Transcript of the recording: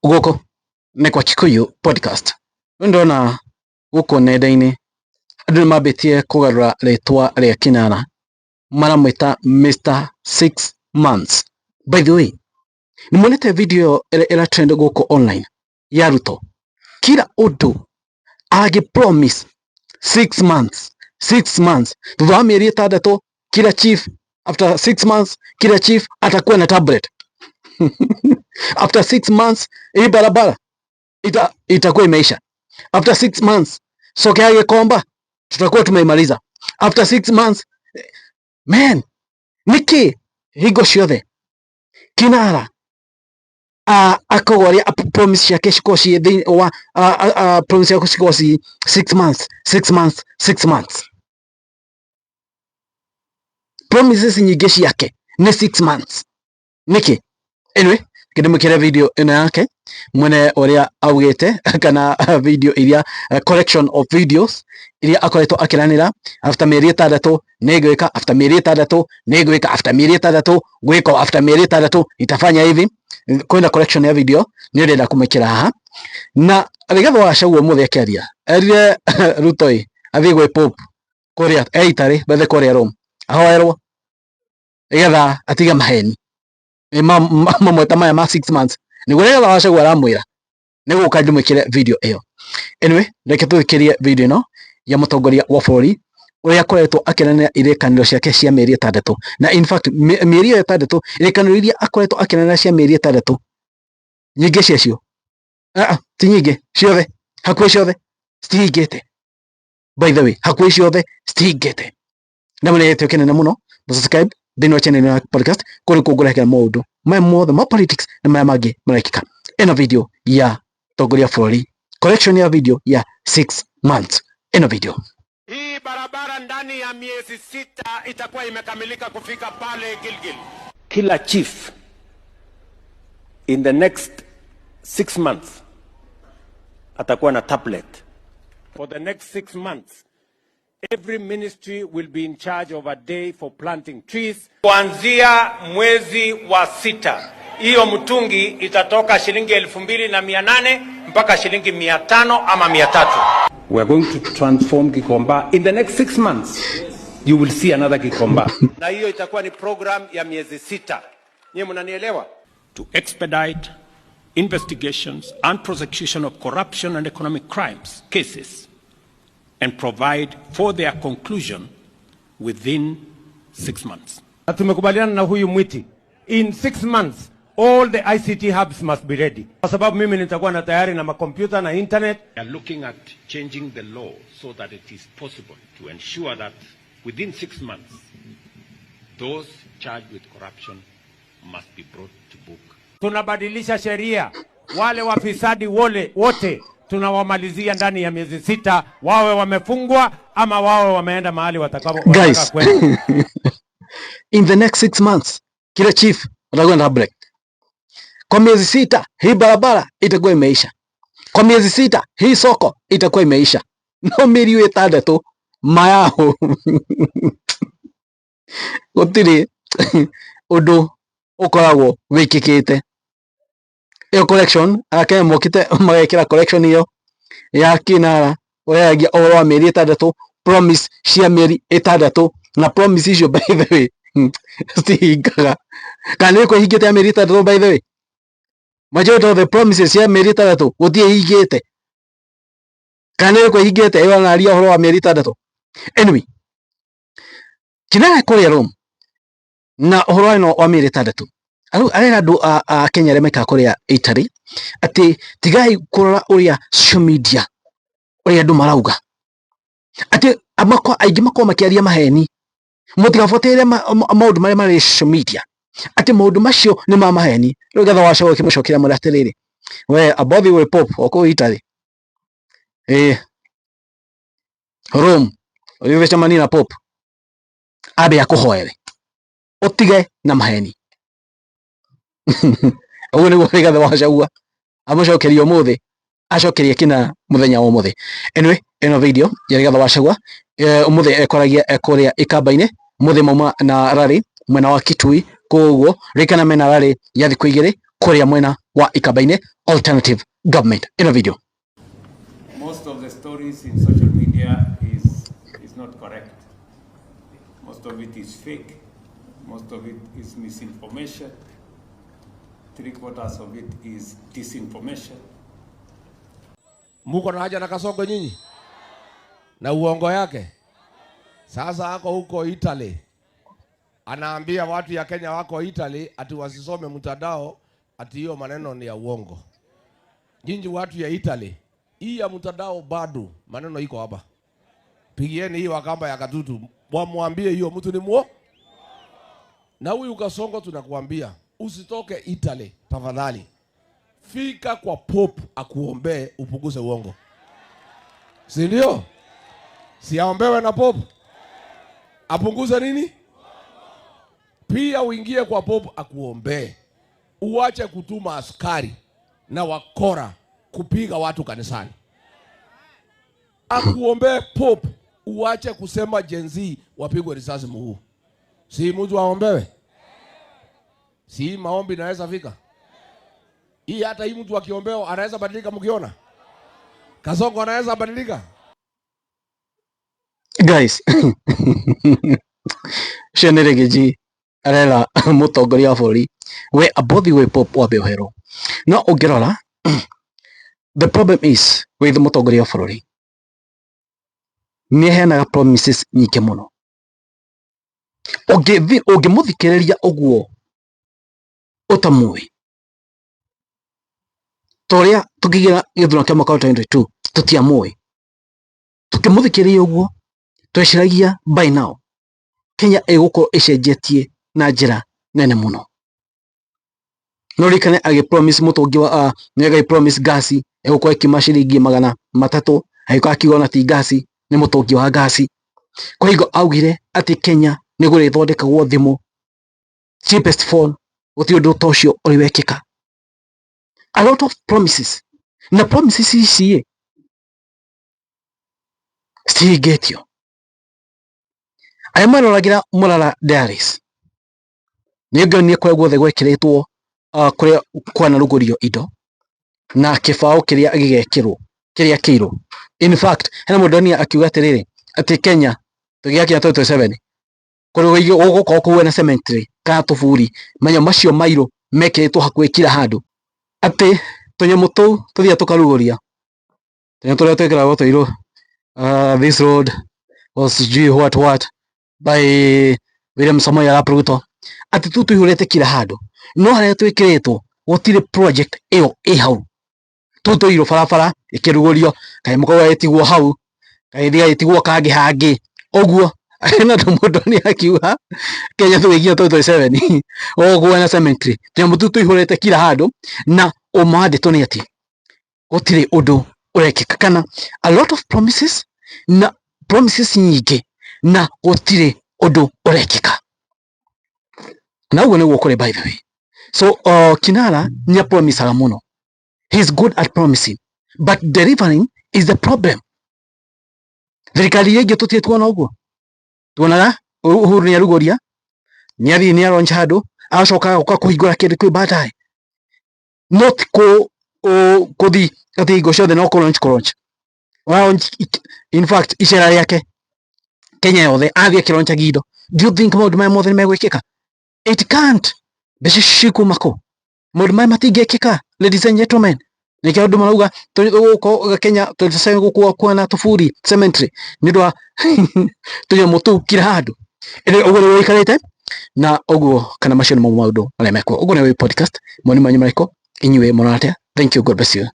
Guko nĩ kwa Kikuyu podcast. Ndona guko nenda-inĩ andũ nĩmambĩtie kũgarũra rĩtwa rĩa Kinara, maramwĩta Mr 6 months. By the way, nĩmuonete video ĩrĩa ĩratrend gũkũ online ya Ruto, kila ũndũ agĩpromise 6 months thutha wa mĩeri 6, kila chief after 6 months kila chief atakuwa na tablet. After 6 months hii barabara itakuwa imeisha. After 6 months soko ya Gikomba tutakuwa tumeimaliza. After 6 months man, niki higo ciothe Kinara akagoria promise yake cikoci thini wa promise yake cikoci 6 months. Promises nyingi ciake ni 6 months. Niki anyway, kidimukire video ino yake mwene uria augite kana video iria collection of videos iria akoretwo akiranira after mĩeri 6 nĩgwika, after mĩeri 6 nĩgwika, after mĩeri 6 gwiko, after mĩeri 6 itafanya hivi. Kwenda collection ya video ni ndenda kumekira haha na Rigathi wa Gachagua muthe akiaria erire Ruto athie gwe Pope kuria eitari bethe kuria Rome ahoerwo Rigathi atiga maheni mamweta maya ma 6 months niguo Rigathi wa Gachagua aramwira niguka ndimwikire video iyo. Anyway, reke tuthikirie video ino ya mutongoria wa bũrũri uria akoretwo akiranira irekaniro ciake cia mĩeri 6 na in fact mĩeri 6 irekaniro iria akoretwo akiranira cia mĩeri 6 nyingi ciacio ti nyingi ciothe hakuhĩ ciothe citihingĩte. By the way, hakuhĩ ciothe citihingĩte na mũnegete kinene muno. Subscribe thĩinĩ wa channel ya podcast kũrĩ kũngũrehera maũndũ maya mothe ma politics na maya mangĩ marekĩka. Ĩno video ya mutongoria wa bũrũri, collection ya video ya 6 months. Ĩno video. Hii barabara ndani ya miezi 6 itakuwa imekamilika kufika pale Gilgil. Kila chief in the next 6 months atakuwa na tablet. For the next 6 months every ministry will be in charge of a day for planting trees. Kuanzia mwezi wa 6 hiyo mtungi itatoka shilingi 2,800 mpaka shilingi 500 ama 300. We are going to transform Gikomba in the next 6 months. You will see another Gikomba. Na hiyo itakuwa ni program ya miezi 6. Nyinyi mnanielewa? To expedite investigations and prosecution of corruption and economic crimes cases and provide for their conclusion within 6 months. Na tumekubaliana na huyu Mwiti, in 6 months all the ICT hubs must be ready. Kwa sababu mimi nitakuwa na tayari na makompyuta na internet. We are looking at changing the law so that it is possible to ensure that within 6 months those charged with corruption must be brought to book. Tunabadilisha sheria, wale wafisadi wote tunawamalizia ndani ya miezi 6, wawe wamefungwa ama wawe wameenda mahali watakapo. Guys, in the next 6 months kila chief atakuwa na break. Kwa miezi 6 hii barabara itakuwa imeisha. Kwa miezi 6 hii soko itakuwa imeisha. No mĩeri 6 mayao gũtirĩ ũndũ ũkoragwo wĩkĩkĩte. Iyo collection ake mokite magekira collection iyo ya Kinara oyagia oro wa mĩeri 6 promise cia mĩeri 6 na promise icio by the way stihingaga kana iko hingĩte ya mĩeri 6 by the way. Majority of the promises ya mĩeri 6 gũtie hingĩte kana iko hingĩte iyo na aria horo wa mĩeri 6. Anyway, Kinara kũrĩa Rome na horo wa mĩeri 6 arera andu a Kenya remeka kuria Italy ati tigai kurora uria social media uria andu marauga ati amako aingi mako makiaria maheni mutigafotere maundu maria mari social media ati maundu macio ni ma maheni. Rigathi wa Gachagua kimucokera muratiriri we abothi we Pope oko Italy Rome uyu vechamani na Pope abe akuhoere utige na maheni. Ugu niguo Rigathi wa Gachagua amucokeria umuthi acokeria Kinara muthenya wa umuthi. Anyway, ino video ya Rigathi wa Gachagua umuthi ekoragia kuria Ikamba-ini muthi mauma na rally mwena wa Kitui koguo rikana mena rally ya thiku 2 kuria mwena wa Ikabaine Alternative Government. In a video, most of the stories in social media is not correct. Most of it is fake. Most of it is misinformation. 3/4 of it is disinformation. Muko na haja na Kasongo nyinyi na uongo yake. Sasa ako huko Italy, anaambia watu ya Kenya wako Italy ati wasisome mtandao, ati hiyo maneno ni ya uongo. Nyinyi watu ya Italy, hii ya mtandao bado maneno iko hapa. Pigieni hii Wakamba ya Katutu, mwambie hiyo mtu ni muo. Na huyu Kasongo tunakuambia usitoke Italy tafadhali. Fika kwa Pope akuombe upunguze uongo. Si ndio? Si aombewe na Pope apunguze nini? Pia uingie kwa Pope akuombe. Uache kutuma askari na wakora kupiga watu kanisani. Akuombe Pope, uache kusema Gen Z wapigwe risasi mguu. Si mtu aombewe? Si maombi naweza fika? Hii hata hii mtu akiombeo anaweza badilika mkiona? Kasongo anaweza badilika? Guys, Sheneregeji arela mutongoria wa bũrũri we abothi we Pope wa Beohero. No ũngĩrora the problem is with mutongoria wa bũrũri nĩ heanaga promises nyingĩ mũno. Ũngĩmũthikĩrĩria ũguo ũtamũĩ toria tukigera gĩthurano kĩa mwaka wa 2022 tũtiamũĩ. Tukĩmũthikĩrĩria ũguo tweciragia by now Kenya ĩgũkorwo ĩcenjetie na njĩra nene mũno. No rikane agĩpromise mũtũngi wa nĩagai promise gasi ĩgũkorwo ĩkiuma ciringi 300 agĩkorwo akiuga ti gasi nĩ mũtũngi wa gasi. Kwa hiyo augire ati Kenya nĩ gũrĩthondekagwo thimũ cheapest phone gũtirĩ ũndũ ta ũcio ũrĩ wekĩka. A lot of promises. Na promises ici cihingĩtio. Aya maroragĩra Mũrara Diaries nĩngĩonire kũrĩa guothe gwekĩrĩtwo kũrĩa kwanarugũrio indo na kĩbaũ kĩrĩa gĩgekĩrwo kĩrĩa kĩirũ. In fact, hena mũndũ akiuga atĩrĩrĩ atĩ Kenya tũgĩakinya 2027 kũrĩa gũgũkorwo kũu na cemetery kana tũburi manyo macio mairũ mekĩrĩtwo hakuhĩ kila handũ. Ati tũnyamũ tũu tũthia tũkarugũria tũnyamũ tũrĩa twĩkĩragwo tũirũ this road was what by William Samoei Arap Ruto. Ati tu tũihũrĩte kila handũ no harĩa twĩkĩrĩtwo gũtirĩ project ĩyo ĩ hau. Tũirũ barabara ĩkĩrugũrio kaĩ mũkorwo ĩtigwo hau kaĩ thia ĩtigwo kangĩ hangĩ ũguo. Na mũndũ nĩ akiuga Kenya tũgĩkinya 2027 ũguo na cemetery tũnyamũ tu tũihũrĩte kila handũ na ũmandĩtwo nĩ atĩ gũtirĩ ũndũ ũrekĩka kana a lot of promises na promises nyingĩ na gũtirĩ ũndũ ũrekĩka. Na ũguo nĩguo kũrĩ by the way. So Kinara nĩ promisaga mũno. He is good at promising but delivering is the problem. Thirikari ĩngĩ tũtirĩ tuona ũguo. Tuonaga Uhuru nĩ arugũria nĩ athiĩ nĩ launch handũ acoka gũka kũhingũra kĩndũ kĩu baadaye. Not kuthi ati hingo ciothe no kũlaunch. In fact icera rĩake Kenya yothe athiĩ akĩlaunchaga indo. Do you think maũndũ maya mothe nĩ megwĩkĩka? It can't. Mbeca cikuma kũ? Maũndũ maya matingĩkĩka, ladies and gentlemen. Nĩkĩo andũ marauga gũkũ Kenya 27 gũkũ kwana tũburi cemetery nĩ ũndũ wa tũnyamũ tũu kila handũ. Ũguo nĩ wĩikarĩte na ũguo kana macio nĩ maũndũ marĩa mekwo. Ũguo nĩ podcast mwani manyu marĩkũ inyuĩ mũrate. Thank you, God bless you.